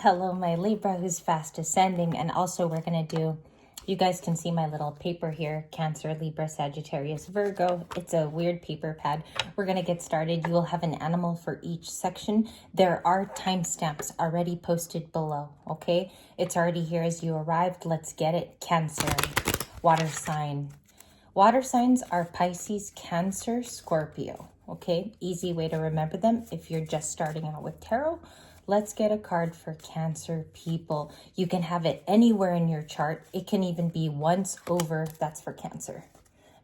Hello, my Libra who's fast ascending. And also we're going to do, you guys can see my little paper here, Cancer, Libra, Sagittarius, Virgo. It's a weird paper pad. We're going to get started. You will have an animal for each section. There are timestamps already posted below, okay? It's already here as you arrived. Let's get it. Cancer, water sign. Water signs are Pisces, Cancer, Scorpio, okay? Easy way to remember them if you're just starting out with tarot. Let's get a card for Cancer people. You can have it anywhere in your chart. It can even be once over. That's for Cancer.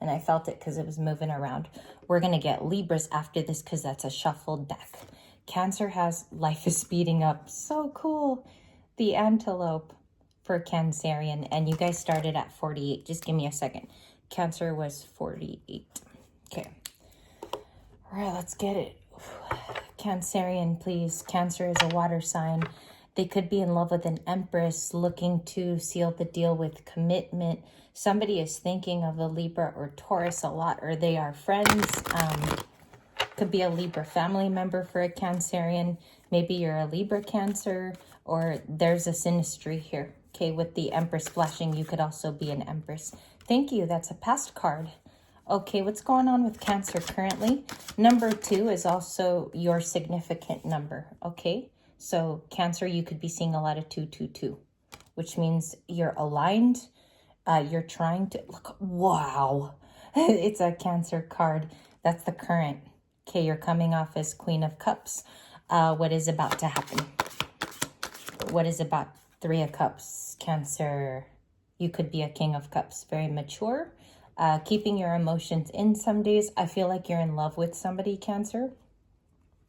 And I felt it because it was moving around. We're going to get Libras after this because that's a shuffled deck. Cancer has life is speeding up. So cool. The antelope for Cancerian. And you guys started at 48. Just give me a second. Cancer was 48. Okay. All right, let's get it. Cancerian, please. Cancer is a water sign. They could be in love with an empress, looking to seal the deal with commitment. Somebody is thinking of a Libra or Taurus a lot, or they are friends. Could be a Libra family member for a Cancerian. Maybe you're a Libra Cancer, or there's a synastry here. Okay, with the Empress flashing, you could also be an Empress. Thank you. That's a past card. Okay, what's going on with Cancer currently? Number 2 is also your significant number, okay? So Cancer, you could be seeing a lot of 222, which means you're aligned. You're trying to, look, wow. It's a Cancer card. That's the current. Okay, you're coming off as Queen of Cups. What is about to happen? What is about 3 of Cups? Cancer, you could be a King of Cups, very mature. Keeping your emotions in some days. I feel like you're in love with somebody, Cancer.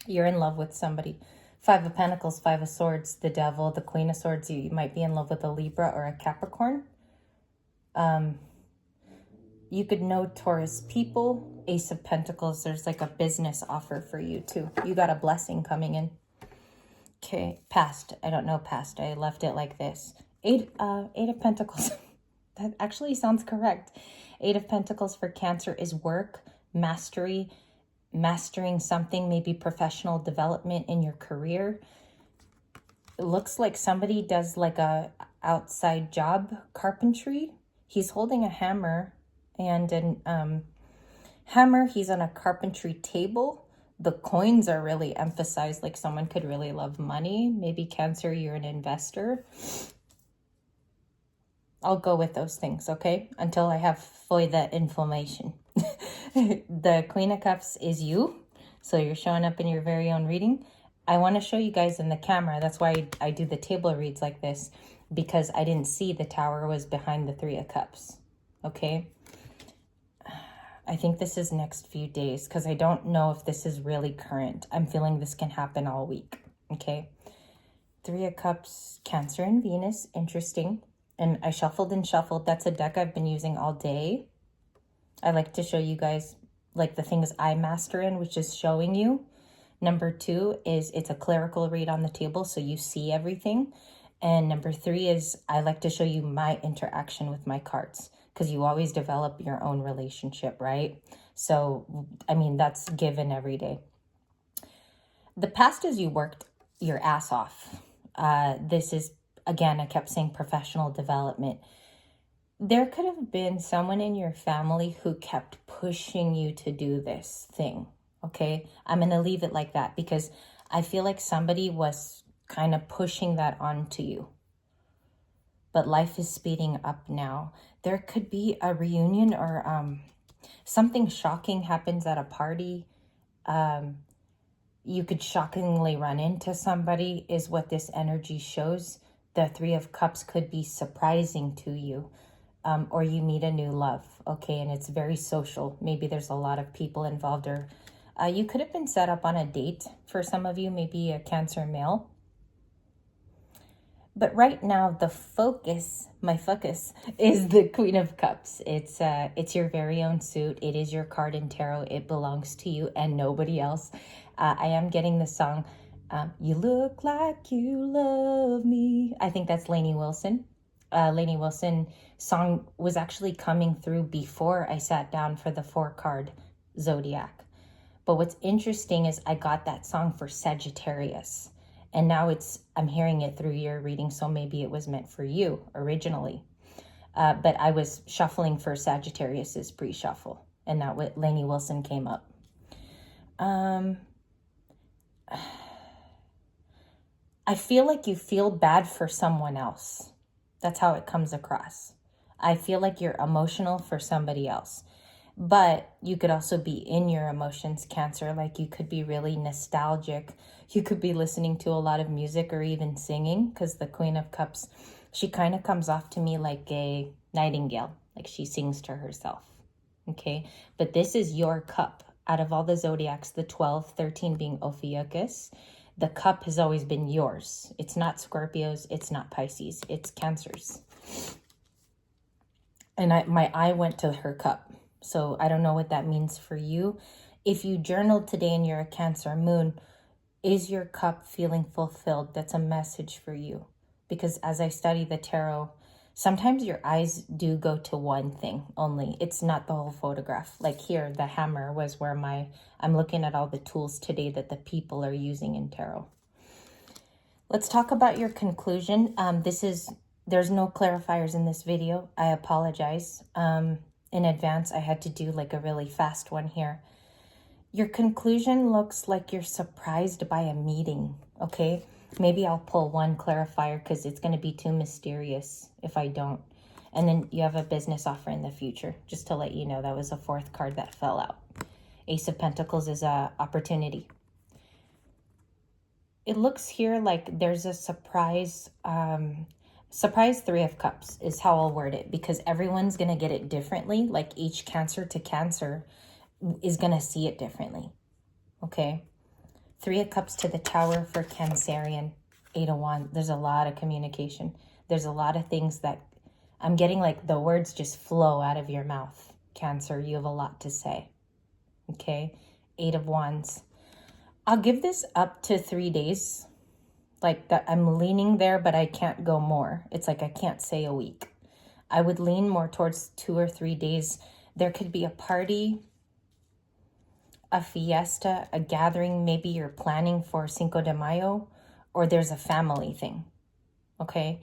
You're in love with somebody. 5 of Pentacles, 5 of Swords, the Devil, the Queen of Swords. You might be in love with a Libra or a Capricorn. You could know Taurus people. Ace of Pentacles, there's like a business offer for you too. You got a blessing coming in. Okay, past. I don't know past. I left it like this. 8 of Pentacles. That actually sounds correct. 8 of Pentacles for Cancer is work, mastery, mastering something, maybe professional development in your career. It looks like somebody does like a outside job, carpentry. He's holding a hammer and an hammer. He's on a carpentry table. The coins are really emphasized, like someone could really love money. Maybe Cancer, you're an investor. I'll go with those things, okay? Until I have fully that information. The Queen of Cups is you. So you're showing up in your very own reading. I want to show you guys in the camera. That's why I do the table reads like this. Because I didn't see the Tower was behind the 3 of Cups. Okay? I think this is next few days. Because I don't know if this is really current. I'm feeling this can happen all week. Okay? 3 of Cups, Cancer and Venus. Interesting. And I shuffled and shuffled. That's a deck I've been using all day. I like to show you guys like the things I master in, which is showing you. Number 2 is it's a clerical read on the table, so you see everything. And number 3 is I like to show you my interaction with my cards because you always develop your own relationship, right? So, I mean, that's given every day. The past is you worked your ass off. This is, again, I kept saying professional development. There could have been someone in your family who kept pushing you to do this thing, okay? I'm going to leave it like that because I feel like somebody was kind of pushing that onto you. But life is speeding up now. There could be a reunion or something shocking happens at a party. You could shockingly run into somebody is what this energy shows. The 3 of Cups could be surprising to you. Or you meet a new love, okay? And it's very social. Maybe there's a lot of people involved. Or you could have been set up on a date for some of you, maybe a Cancer male. But right now, the focus, my focus, is the Queen of Cups. It's your very own suit. It is your card in tarot. It belongs to you and nobody else. I am getting the song, You Look Like You Love Me. I think that's Lainey Wilson. Lainey Wilson song was actually coming through before I sat down for the 4-card Zodiac. But what's interesting is I got that song for Sagittarius. And now I'm hearing it through your reading, so maybe it was meant for you originally. But I was shuffling for Sagittarius's pre-shuffle, and that what Lainey Wilson came up. I feel like you feel bad for someone else. That's how it comes across. I feel like you're emotional for somebody else. But you could also be in your emotions, Cancer. Like you could be really nostalgic. You could be listening to a lot of music or even singing, because the Queen of Cups, she kind of comes off to me like a nightingale. Like she sings to herself. Okay. But this is your cup. Out of all the zodiacs, the 12, 13 being Ophiuchus, the cup has always been yours. It's not Scorpios. It's not Pisces. It's Cancers. And my eye went to her cup. So I don't know what that means for you. If you journaled today and you're a Cancer moon, is your cup feeling fulfilled? That's a message for you. Because as I study the tarot, sometimes your eyes do go to one thing only. It's not the whole photograph. Like here, the hammer was where I'm looking at all the tools today that the people are using in tarot. Let's talk about your conclusion. There's no clarifiers in this video. I apologize. In advance, I had to do like a really fast one here. Your conclusion looks like you're surprised by a meeting, okay? Maybe I'll pull one clarifier because it's going to be too mysterious if I don't. And then you have a business offer in the future, just to let you know. That was a fourth card that fell out. Ace of Pentacles is a opportunity. It looks here like there's a surprise. Surprise 3 of Cups is how I'll word it, because everyone's going to get it differently. Like each Cancer to Cancer is going to see it differently. Okay. 3 of Cups to the Tower for Cancerian. 8 of Wands. There's a lot of communication. There's a lot of things that I'm getting, like the words just flow out of your mouth. Cancer, you have a lot to say. Okay. 8 of Wands. I'll give this up to 3 days. Like that, I'm leaning there, but I can't go more. It's like I can't say a week. I would lean more towards 2 or 3 days. There could be a party, a fiesta, a gathering. Maybe you're planning for Cinco de Mayo, or there's a family thing. Okay.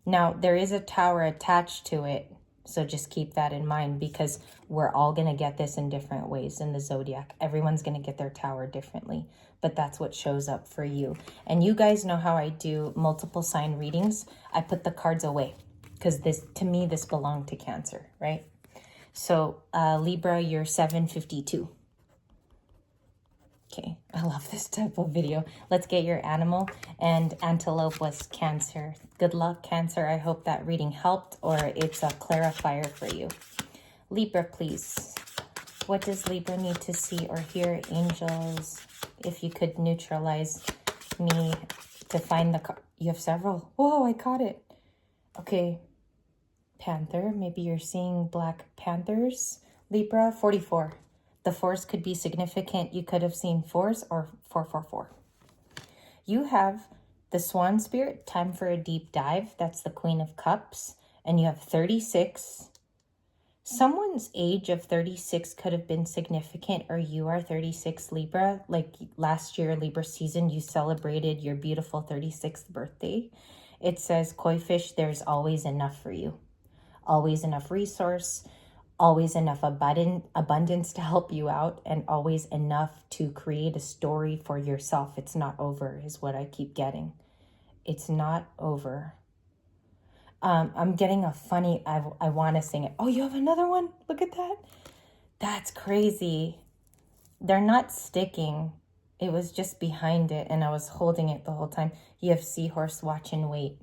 Now there is a tower attached to it. So just keep that in mind, because we're all going to get this in different ways in the zodiac. Everyone's going to get their tower differently, but that's what shows up for you. And you guys know how I do multiple sign readings. I put the cards away because to me, this belonged to Cancer, right? So Libra, you're 752. Okay, I love this type of video. Let's get your animal. And antelope was Cancer. Good luck, Cancer. I hope that reading helped, or it's a clarifier for you. Libra, please. What does Libra need to see or hear? Angels, if you could neutralize me to find the card. You have several. Whoa, I caught it. Okay. Panther. Maybe you're seeing Black Panthers. Libra, 44. The 4s could be significant. You could have seen 4s or 444. You have the Swan Spirit, time for a deep dive. That's the Queen of Cups. And you have 36. Someone's age of 36 could have been significant, or you are 36, Libra. Like last year, Libra season, you celebrated your beautiful 36th birthday. It says, Koi fish, there's always enough for you. Always enough resource. Always enough abundance to help you out, and always enough to create a story for yourself. It's not over is what I keep getting. It's not over. I'm getting a funny, I want to sing it. Oh, you have another one? Look at that. That's crazy. They're not sticking. It was just behind it, and I was holding it the whole time. You have Seahorse, Watch and Wait.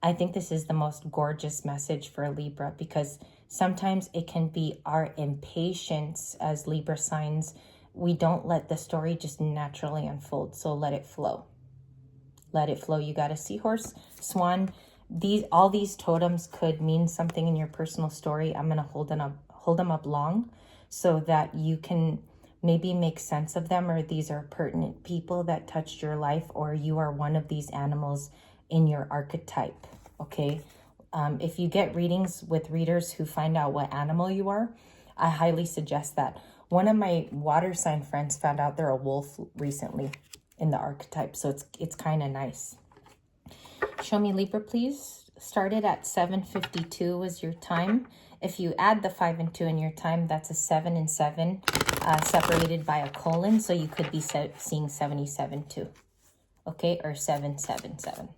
I think this is the most gorgeous message for Libra, because sometimes it can be our impatience as Libra signs. We don't let the story just naturally unfold. So let it flow. Let it flow. You got a Seahorse, Swan. All these totems could mean something in your personal story. I'm going to hold them up long so that you can maybe make sense of them, or these are pertinent people that touched your life, or you are one of these animals in your archetype. Okay. If you get readings with readers who find out what animal you are, I highly suggest that. One of my water sign friends found out they're a wolf recently, in the archetype. So it's kind of nice. Show me Libra, please. Started at 7:52 was your time. If you add the 5 and 2 in your time, that's a 7 and 7 separated by a colon. So you could be seeing 77 too. Okay, or 777.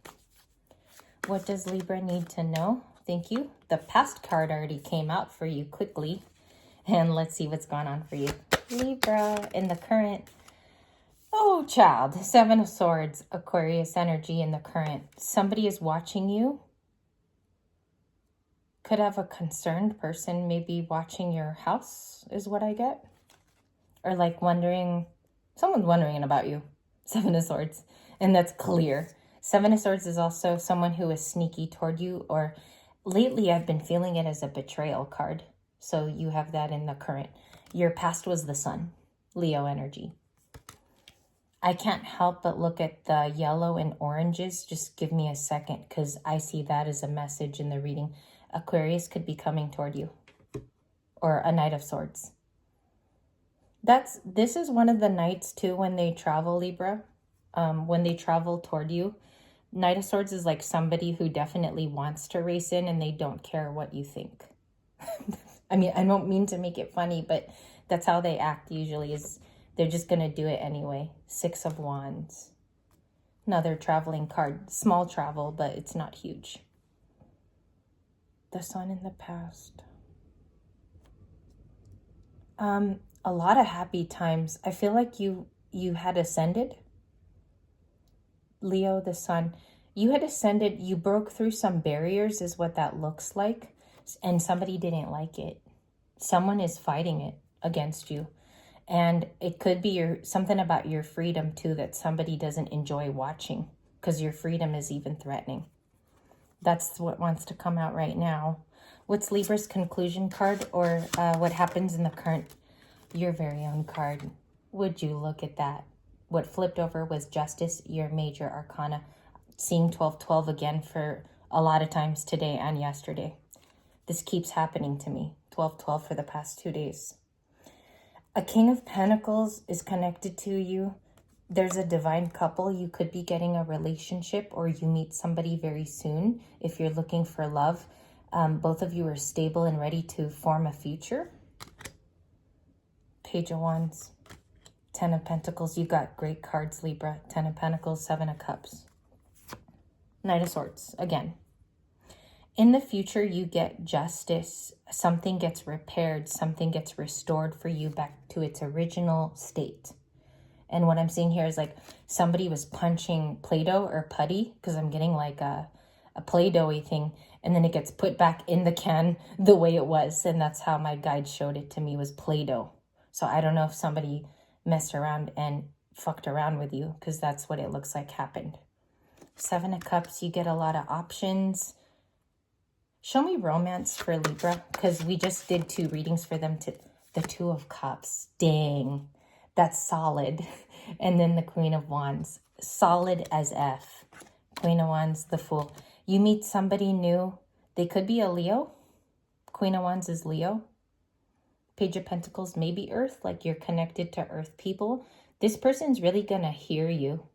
What does Libra need to know? Thank you. The past card already came out for you quickly. And let's see what's going on for you. Libra in the current. Oh, child. 7 of Swords, Aquarius energy in the current. Somebody is watching you. Could have a concerned person maybe watching your house is what I get. Or like wondering, someone's wondering about you. 7 of Swords. And that's clear. 7 of Swords is also someone who is sneaky toward you. Or lately I've been feeling it as a betrayal card. So you have that in the current. Your past was the Sun. Leo energy. I can't help but look at the yellow and oranges. Just give me a second because I see that as a message in the reading. Aquarius could be coming toward you. Or a Knight of Swords. This is one of the nights too when they travel, Libra. When they travel toward you. Knight of Swords is like somebody who definitely wants to race in and they don't care what you think. I mean, I don't mean to make it funny, but that's how they act usually is they're just going to do it anyway. 6 of Wands. Another traveling card. Small travel, but it's not huge. The Sun in the past. A lot of happy times. I feel like you had ascended. Leo, the Sun. You had ascended. You broke through some barriers is what that looks like. And somebody didn't like it. Someone is fighting it against you. And it could be something about your freedom too that somebody doesn't enjoy watching because your freedom is even threatening. That's what wants to come out right now. What's Libra's conclusion card or what happens in the current, your very own card? Would you look at that? What flipped over was Justice, your major arcana. Seeing 1212 again for a lot of times today and yesterday. This keeps happening to me. 1212 for the past 2 days. A King of Pentacles is connected to you. There's a divine couple. You could be getting a relationship or you meet somebody very soon if you're looking for love. Both of you are stable and ready to form a future. Page of Wands. 10 of Pentacles. You got great cards, Libra. 10 of Pentacles, 7 of Cups. Knight of Swords, again. In the future, you get justice. Something gets repaired. Something gets restored for you back to its original state. And what I'm seeing here is like somebody was punching Play-Doh or putty because I'm getting like a Play-Doh-y thing. And then it gets put back in the can the way it was. And that's how my guide showed it to me was Play-Doh. So I don't know if somebody messed around and fucked around with you because that's what it looks like happened. 7 of Cups, you get a lot of options. Show me romance for Libra because we just did 2 readings for them. The 2 of Cups. Dang, that's solid. And then the Queen of Wands. Solid as F. Queen of Wands, the Fool. You meet somebody new. They could be a Leo. Queen of Wands is Leo. Page of Pentacles, maybe Earth. Like you're connected to Earth people. This person's really going to hear you.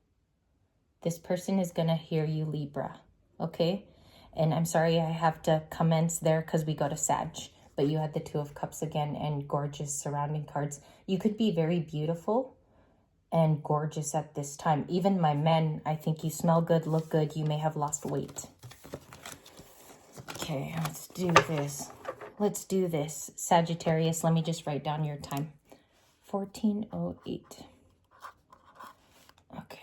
This person is going to hear you, Libra. Okay? And I'm sorry I have to commence there because we go to SAG. But you had the 2 of Cups again and gorgeous surrounding cards. You could be very beautiful and gorgeous at this time. Even my men, I think you smell good, look good. You may have lost weight. Okay, let's do this. Let's do this. Sagittarius, let me just write down your time. 1408. Okay.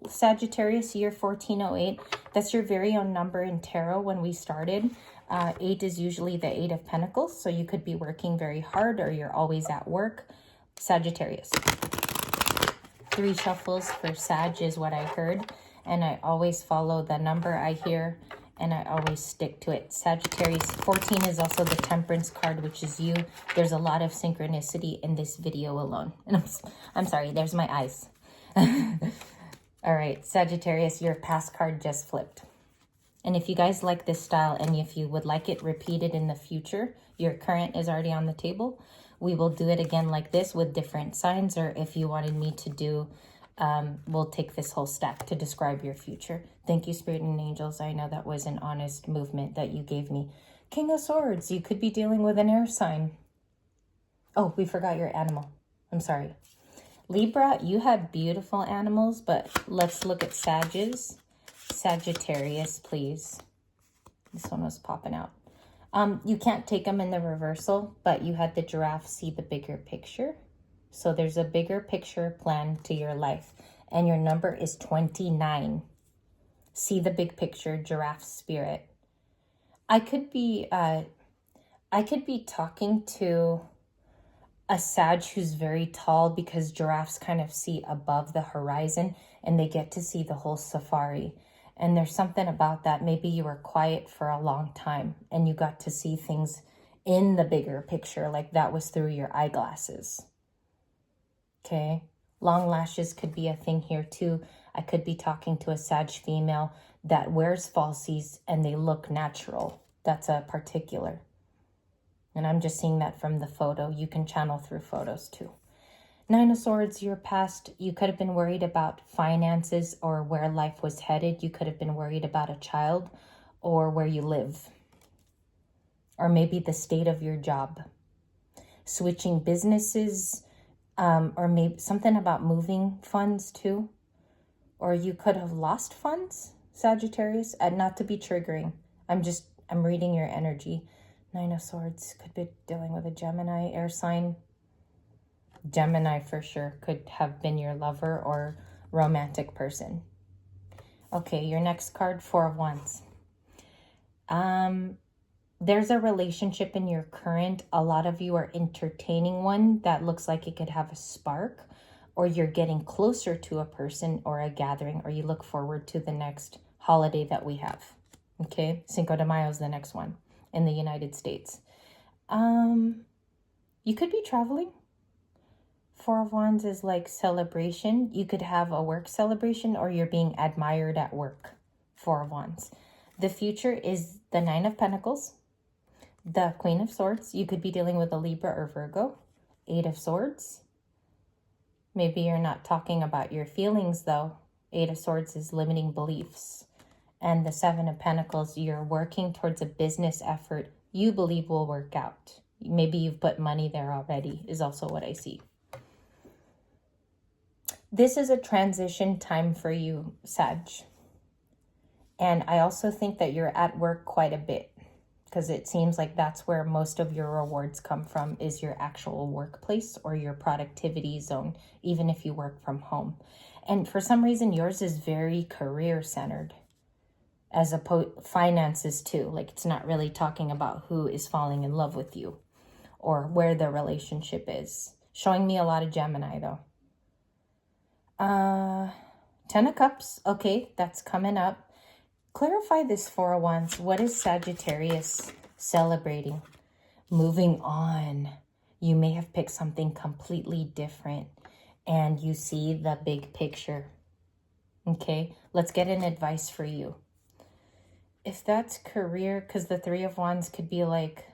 Sagittarius, year 1408. That's your very own number in tarot when we started. 8 is usually the 8 of Pentacles, so you could be working very hard or you're always at work. Sagittarius. 3 shuffles for Sag is what I heard, and I always follow the number I hear, and I always stick to it. Sagittarius, 14 is also the Temperance card, which is you. There's a lot of synchronicity in this video alone. And I'm sorry, there's my eyes. All right, Sagittarius, your past card just flipped. And if you guys like this style and if you would like it repeated in the future, your current is already on the table. We will do it again like this with different signs, or if you wanted me to do we'll take this whole stack to describe your future. Thank you, Spirit and Angels. I know that was an honest movement that you gave me. King of Swords, you could be dealing with an air sign. Oh, we forgot your animal. I'm sorry. Libra, you have beautiful animals, but let's look at Sages. Sagittarius, please. This one was popping out. You can't take them in the reversal, but you had the giraffe see the bigger picture. So there's a bigger picture plan to your life. And your number is 29. See the big picture, giraffe spirit. I could be talking to a Sag who's very tall, because giraffes kind of see above the horizon and they get to see the whole safari. And there's something about that. Maybe you were quiet for a long time and you got to see things in the bigger picture, like that was through your eyeglasses. Okay. Long lashes could be a thing here too. I could be talking to a Sag female that wears falsies and they look natural. That's a particular. And I'm just seeing that from the photo. You can channel through photos too. Nine of Swords, your past, you could have been worried about finances or where life was headed. You could have been worried about a child or where you live. Or maybe the state of your job. Switching businesses, or maybe something about moving funds too. Or you could have lost funds, Sagittarius, and not to be triggering. I'm reading your energy. Nine of Swords could be dealing with a Gemini air sign. Gemini for sure could have been your lover or romantic person. Okay, your next card, Four of Wands. There's a relationship in your current. A lot of you are entertaining one that looks like it could have a spark, or you're getting closer to a person or a gathering, or you look forward to the next holiday that we have. Okay, Cinco de Mayo is the next one in the United States. You could be traveling. Four of Wands is like celebration. You could have a work celebration or you're being admired at work. Four of Wands. The future is the Nine of Pentacles, the Queen of Swords. You could be dealing with a Libra or Virgo. Eight of Swords. Maybe you're not talking about your feelings though. Eight of Swords is limiting beliefs. And the Seven of Pentacles, you're working towards a business effort you believe will work out. Maybe you've put money there already, is also what I see. This is a transition time for you, Sag. And I also think that you're at work quite a bit, because it seems like that's where most of your rewards come from, is your actual workplace or your productivity zone, even if you work from home. And for some reason, yours is very career-centered, as opposed finances too. Like, it's not really talking about who is falling in love with you or where the relationship is. Showing me a lot of Gemini though. 10 of Cups. Okay, that's coming up. Clarify this, Four of Wands. What is Sagittarius celebrating? Moving on. You may have picked something completely different and you see the big picture. Okay, let's get an advice for you. If that's career, because the Three of Wands could be like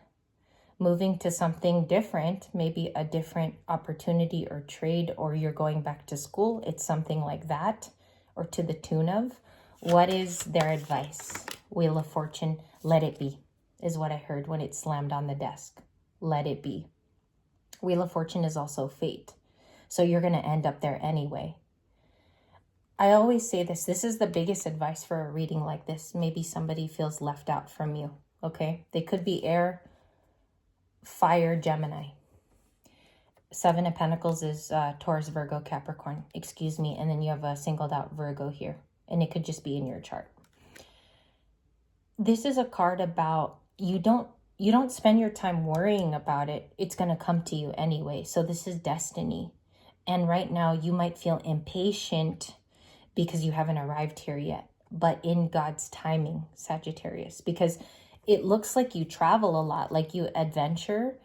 moving to something different, maybe a different opportunity or trade, or you're going back to school. It's something like that, or to the tune of. What is their advice? Wheel of Fortune, let it be, is what I heard when it slammed on the desk. Let it be. Wheel of Fortune is also fate. So you're going to end up there anyway. I always say this is the biggest advice for a reading like this. Maybe somebody feels left out from you, okay? They could be air, fire, Gemini. Seven of Pentacles is Taurus, Virgo, Capricorn, excuse me. And then you have a singled out Virgo here. And it could just be in your chart. This is a card about you don't spend your time worrying about it. It's going to come to you anyway. So this is destiny. And right now you might feel impatient because you haven't arrived here yet, but in God's timing, Sagittarius, because it looks like you travel a lot, like you adventure,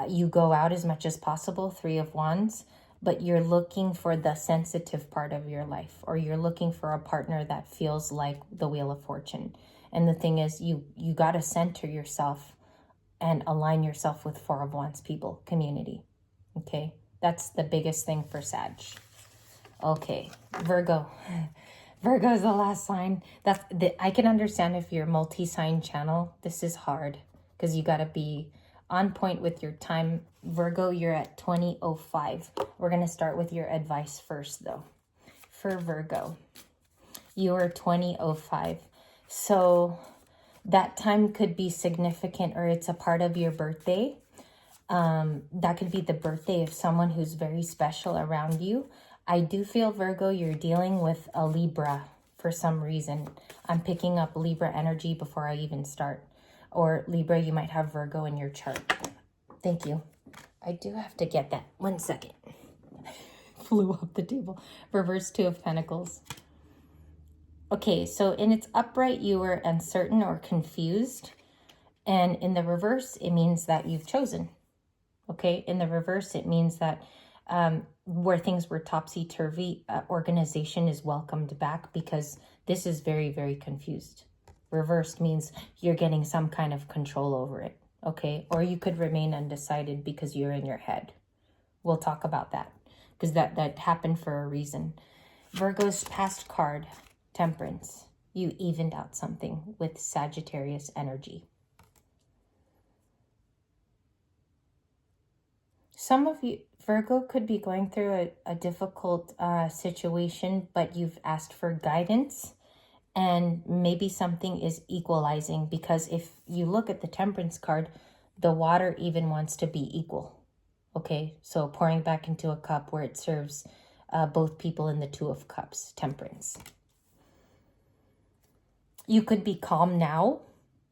you go out as much as possible, Three of Wands, but you're looking for the sensitive part of your life, or you're looking for a partner that feels like the Wheel of Fortune. And the thing is, you got to center yourself and align yourself with Four of Wands people, community. Okay, that's the biggest thing for Sag. Okay, Virgo. Virgo is the last sign. I can understand if you're multi-sign channel. This is hard because you got to be on point with your time. Virgo, you're at 20:05. We're going to start with your advice first, though. For Virgo, you are 20:05. So that time could be significant, or it's a part of your birthday. That could be the birthday of someone who's very special around you. I do feel, Virgo, you're dealing with a Libra for some reason. I'm picking up Libra energy before I even start. Or Libra, you might have Virgo in your chart. Thank you. I do have to get that. 1 second. Flew off the table. Reverse Two of Pentacles. Okay, so in its upright, you were uncertain or confused. And in the reverse, it means that you've chosen. Okay, in the reverse, it means that where things were topsy-turvy, organization is welcomed back because this is very, very confused. Reversed means you're getting some kind of control over it, okay? Or you could remain undecided because you're in your head. We'll talk about that because that happened for a reason. Virgo's past card, Temperance. You evened out something with Sagittarius energy. Some of you, Virgo, could be going through a difficult situation, but you've asked for guidance, and maybe something is equalizing, because if you look at the Temperance card, the water even wants to be equal. Okay, so pouring back into a cup where it serves both people in the Two of Cups, Temperance. You could be calm now.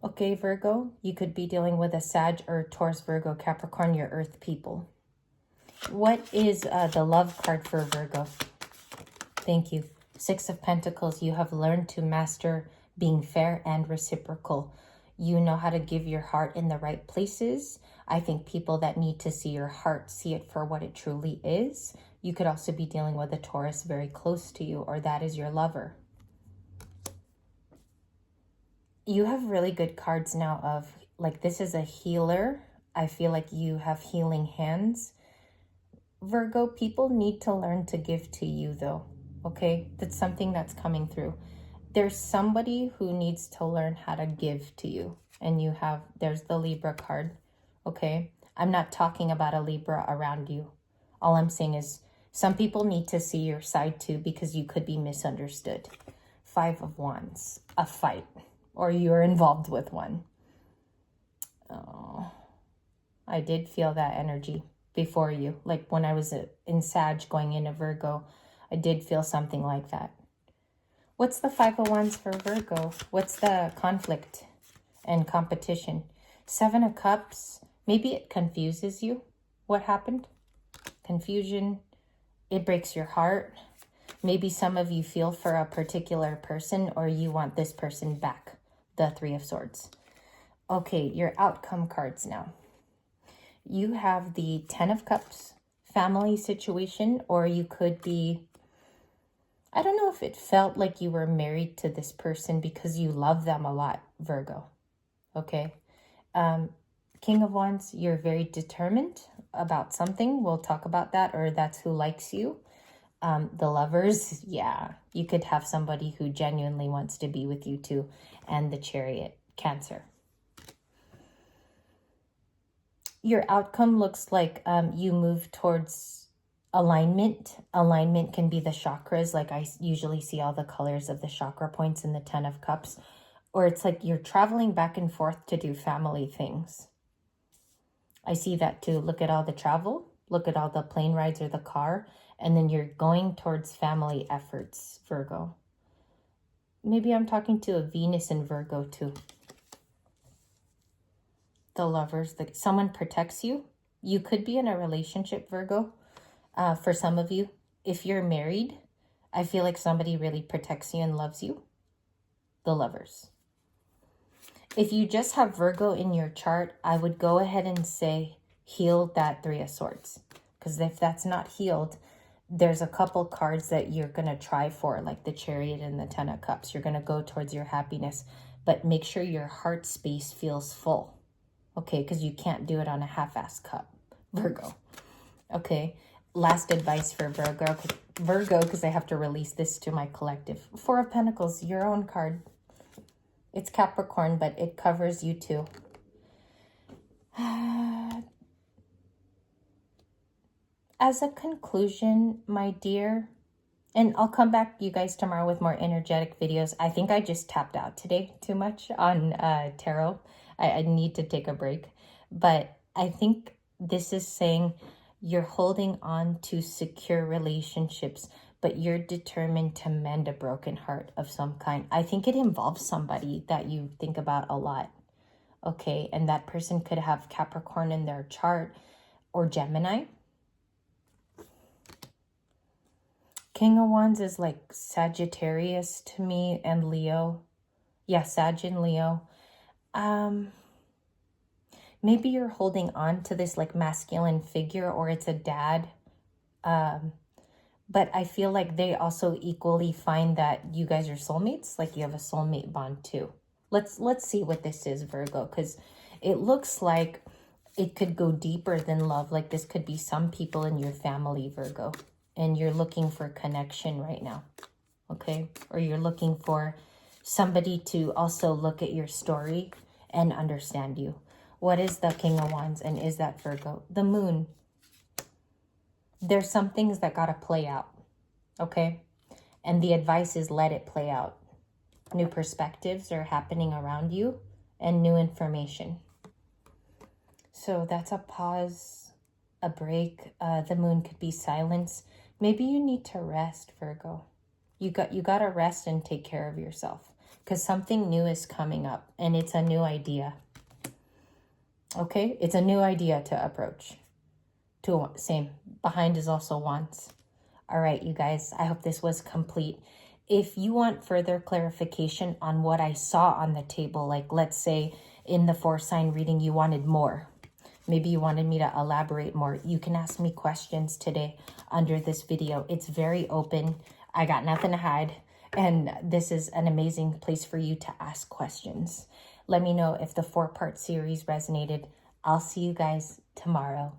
Okay, Virgo, you could be dealing with a Sag or Taurus, Virgo, Capricorn, your earth people. What is the love card for Virgo? Thank you. Six of Pentacles. You have learned to master being fair and reciprocal. You know how to give your heart in the right places. I think people that need to see your heart see it for what it truly is. You could also be dealing with a Taurus very close to you, or that is your lover. You have really good cards now of, like, this is a healer. I feel like you have healing hands. Virgo, people need to learn to give to you, though, okay? That's something that's coming through. There's somebody who needs to learn how to give to you, and there's the Libra card, okay? I'm not talking about a Libra around you. All I'm saying is some people need to see your side, too, because you could be misunderstood. Five of Wands, a fight, or you're involved with one. Oh, I did feel that energy before you. Like when I was in SAG going into Virgo, I did feel something like that. What's the Five of Wands for Virgo? What's the conflict and competition? Seven of Cups. Maybe it confuses you. What happened? Confusion. It breaks your heart. Maybe some of you feel for a particular person, or you want this person back. The Three of Swords. Okay, your outcome cards now. You have the Ten of Cups, family situation, or you could be, I don't know if it felt like you were married to this person because you love them a lot, Virgo. Okay. King of Wands, you're very determined about something. We'll talk about that, or that's who likes you. The Lovers, yeah, you could have somebody who genuinely wants to be with you too. And the Chariot, Cancer. Your outcome looks like you move towards alignment. Alignment can be the chakras. Like I usually see all the colors of the chakra points in the Ten of Cups. Or it's like you're traveling back and forth to do family things. I see that too. Look at all the travel. Look at all the plane rides or the car. And then you're going towards family efforts, Virgo. Maybe I'm talking to a Venus in Virgo too. The Lovers, someone protects you. You could be in a relationship, Virgo. For some of you, if you're married, I feel like somebody really protects you and loves you. The Lovers. If you just have Virgo in your chart, I would go ahead and say heal that Three of Swords. Because if that's not healed, there's a couple cards that you're going to try for, like the Chariot and the Ten of Cups. You're going to go towards your happiness, but make sure your heart space feels full. Okay, because you can't do it on a half-assed cup, Virgo. Okay, last advice for Virgo, Virgo, because I have to release this to my collective. Four of Pentacles, your own card. It's Capricorn, but it covers you too. As a conclusion, my dear, and I'll come back to you guys tomorrow with more energetic videos. I think I just tapped out today too much on tarot. I need to take a break. But I think this is saying you're holding on to secure relationships, but you're determined to mend a broken heart of some kind. I think it involves somebody that you think about a lot. Okay, and that person could have Capricorn in their chart or Gemini. King of Wands is like Sagittarius to me and Leo. Yeah, Sag and Leo. Maybe you're holding on to this like masculine figure, or it's a dad. But I feel like they also equally find that you guys are soulmates. Like you have a soulmate bond too. Let's see what this is, Virgo, because it looks like it could go deeper than love. Like this could be some people in your family, Virgo, and you're looking for connection right now, okay? Or you're looking for somebody to also look at your story and understand you. What is the King of Wands, and is that Virgo? The Moon. There's some things that got to play out, okay? And the advice is let it play out. New perspectives are happening around you and new information. So that's a pause, a break. The Moon could be silence. Maybe you need to rest, Virgo. You got to rest and take care of yourself, because something new is coming up and it's a new idea. Okay, it's a new idea to approach. Same. Behind is also Wands. All right, you guys, I hope this was complete. If you want further clarification on what I saw on the table, like let's say in the 4-sign reading, you wanted more. Maybe you wanted me to elaborate more. You can ask me questions today under this video. It's very open. I got nothing to hide. And this is an amazing place for you to ask questions. Let me know if the 4-part series resonated. I'll see you guys tomorrow.